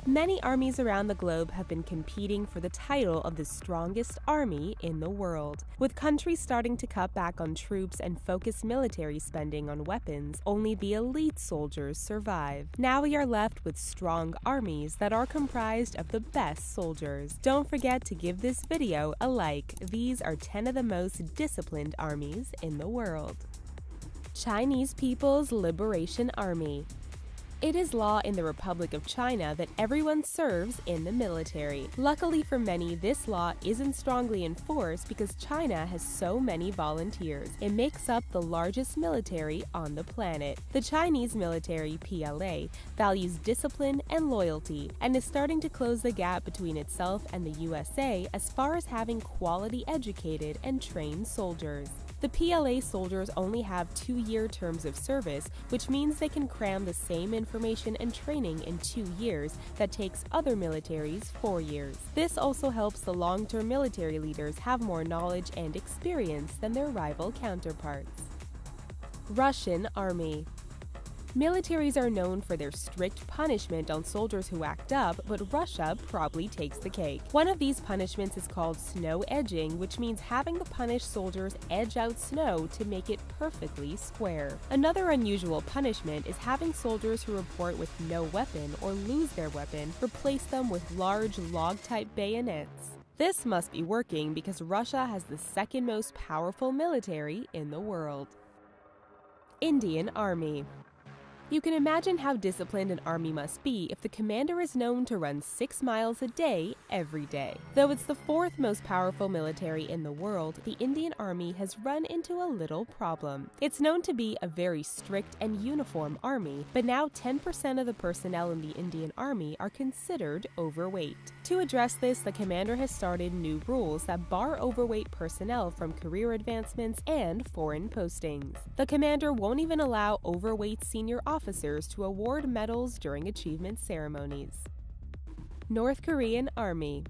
Many armies around the globe have been competing for the title of the strongest army in the world. With countries starting to cut back on troops and focus military spending on weapons, only the elite soldiers survive. Now we are left with strong armies that are comprised of the best soldiers. Don't forget to give this video a like. These are 10 of the most disciplined armies in the world. Chinese People's Liberation Army. It is law in the Republic of China that everyone serves in the military. Luckily for many, this law isn't strongly enforced because China has so many volunteers. It makes up the largest military on the planet. The Chinese military, PLA, values discipline and loyalty and is starting to close the gap between itself and the USA as far as having quality educated and trained soldiers. The PLA soldiers only have 2-year terms of service, which means they can cram the same information and training in 2 years that takes other militaries 4 years. This also helps the long-term military leaders have more knowledge and experience than their rival counterparts. Russian Army. Militaries are known for their strict punishment on soldiers who act up, but Russia probably takes the cake. One of these punishments is called snow edging, which means having the punished soldiers edge out snow to make it perfectly square. Another unusual punishment is having soldiers who report with no weapon or lose their weapon replace them with large log-type bayonets. This must be working because Russia has the second most powerful military in the world. Indian Army. You can imagine how disciplined an army must be if the commander is known to run 6 miles a day, every day. Though it's the 4th most powerful military in the world, the Indian Army has run into a little problem. It's known to be a very strict and uniform army, but now 10% of the personnel in the Indian Army are considered overweight. To address this, the commander has started new rules that bar overweight personnel from career advancements and foreign postings. The commander won't even allow overweight senior officers to award medals during achievement ceremonies. North Korean Army.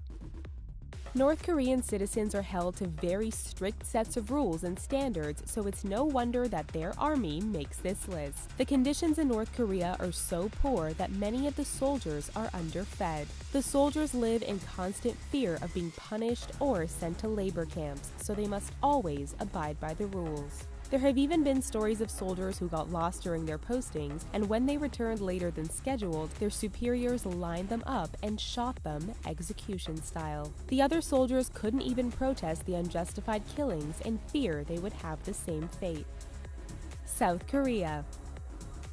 North Korean citizens are held to very strict sets of rules and standards, so it's no wonder that their army makes this list. The conditions in North Korea are so poor that many of the soldiers are underfed. The soldiers live in constant fear of being punished or sent to labor camps, so they must always abide by the rules. There have even been stories of soldiers who got lost during their postings, and when they returned later than scheduled, their superiors lined them up and shot them execution style. The other soldiers couldn't even protest the unjustified killings in fear they would have the same fate. South Korea.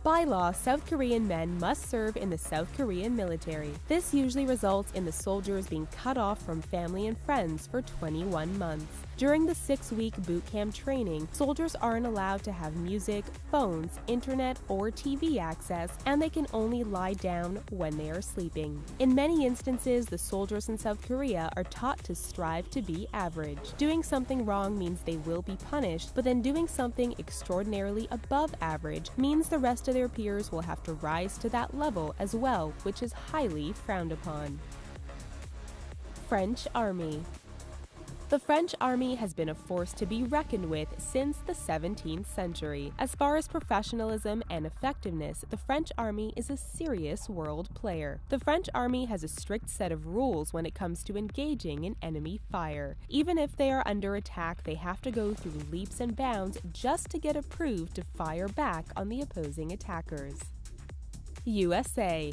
By law, South Korean men must serve in the South Korean military. This usually results in the soldiers being cut off from family and friends for 21 months. During the 6-week boot camp training, soldiers aren't allowed to have music, phones, internet, or TV access, and they can only lie down when they are sleeping. In many instances, the soldiers in South Korea are taught to strive to be average. Doing something wrong means they will be punished, but then doing something extraordinarily above average means the rest of their peers will have to rise to that level as well, which is highly frowned upon. French Army. The French army has been a force to be reckoned with since the 17th century. As far as professionalism and effectiveness, the French army is a serious world player. The French army has a strict set of rules when it comes to engaging in enemy fire. Even if they are under attack, they have to go through leaps and bounds just to get approved to fire back on the opposing attackers. USA.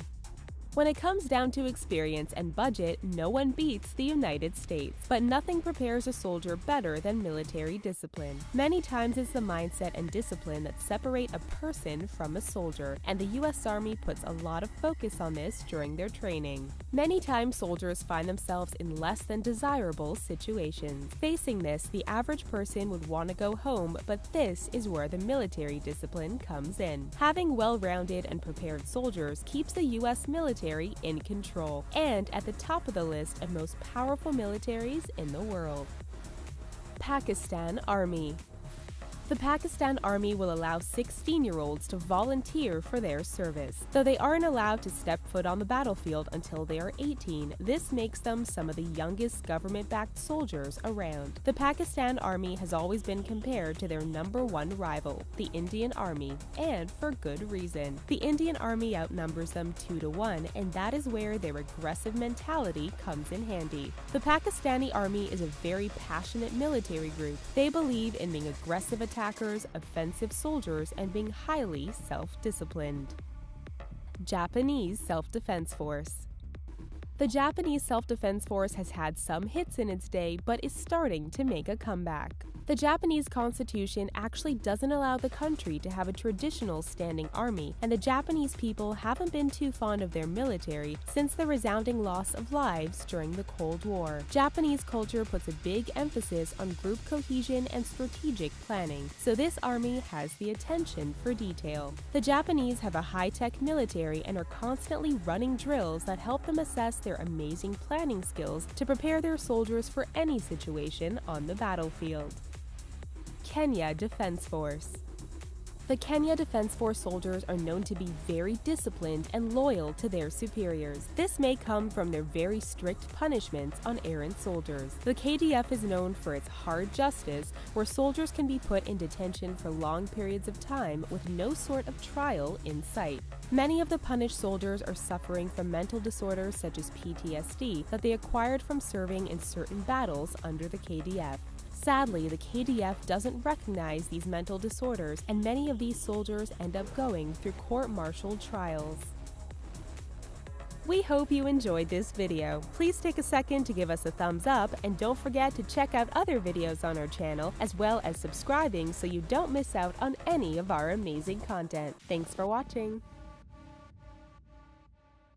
When it comes down to experience and budget, no one beats the United States. But nothing prepares a soldier better than military discipline. Many times it's the mindset and discipline that separate a person from a soldier, and the U.S. Army puts a lot of focus on this during their training. Many times soldiers find themselves in less than desirable situations. Facing this, the average person would want to go home, but this is where the military discipline comes in. Having well-rounded and prepared soldiers keeps the U.S. military in control, and at the top of the list of most powerful militaries in the world. Pakistan Army. The Pakistan Army will allow 16-year-olds to volunteer for their service. Though they aren't allowed to step foot on the battlefield until they are 18, this makes them some of the youngest government-backed soldiers around. The Pakistan Army has always been compared to their #1 rival, the Indian Army, and for good reason. The Indian Army outnumbers them 2-1, and that is where their aggressive mentality comes in handy. The Pakistani Army is a very passionate military group. They believe in being aggressive attackers, offensive soldiers, and being highly self-disciplined. Japanese Self-Defense Force. The Japanese Self-Defense Force has had some hits in its day, but is starting to make a comeback. The Japanese Constitution actually doesn't allow the country to have a traditional standing army, and the Japanese people haven't been too fond of their military since the resounding loss of lives during the Cold War. Japanese culture puts a big emphasis on group cohesion and strategic planning, so this army has the attention for detail. The Japanese have a high-tech military and are constantly running drills that help them assess their amazing planning skills to prepare their soldiers for any situation on the battlefield. Kenya Defense Force. The Kenya Defense Force soldiers are known to be very disciplined and loyal to their superiors. This may come from their very strict punishments on errant soldiers. The KDF is known for its hard justice, where soldiers can be put in detention for long periods of time with no sort of trial in sight. Many of the punished soldiers are suffering from mental disorders such as PTSD that they acquired from serving in certain battles under the KDF. Sadly, the KDF doesn't recognize these mental disorders, and many of these soldiers end up going through court-martialed trials. We hope you enjoyed this video. Please take a second to give us a thumbs up, and don't forget to check out other videos on our channel, as well as subscribing so you don't miss out on any of our amazing content. Thanks for watching!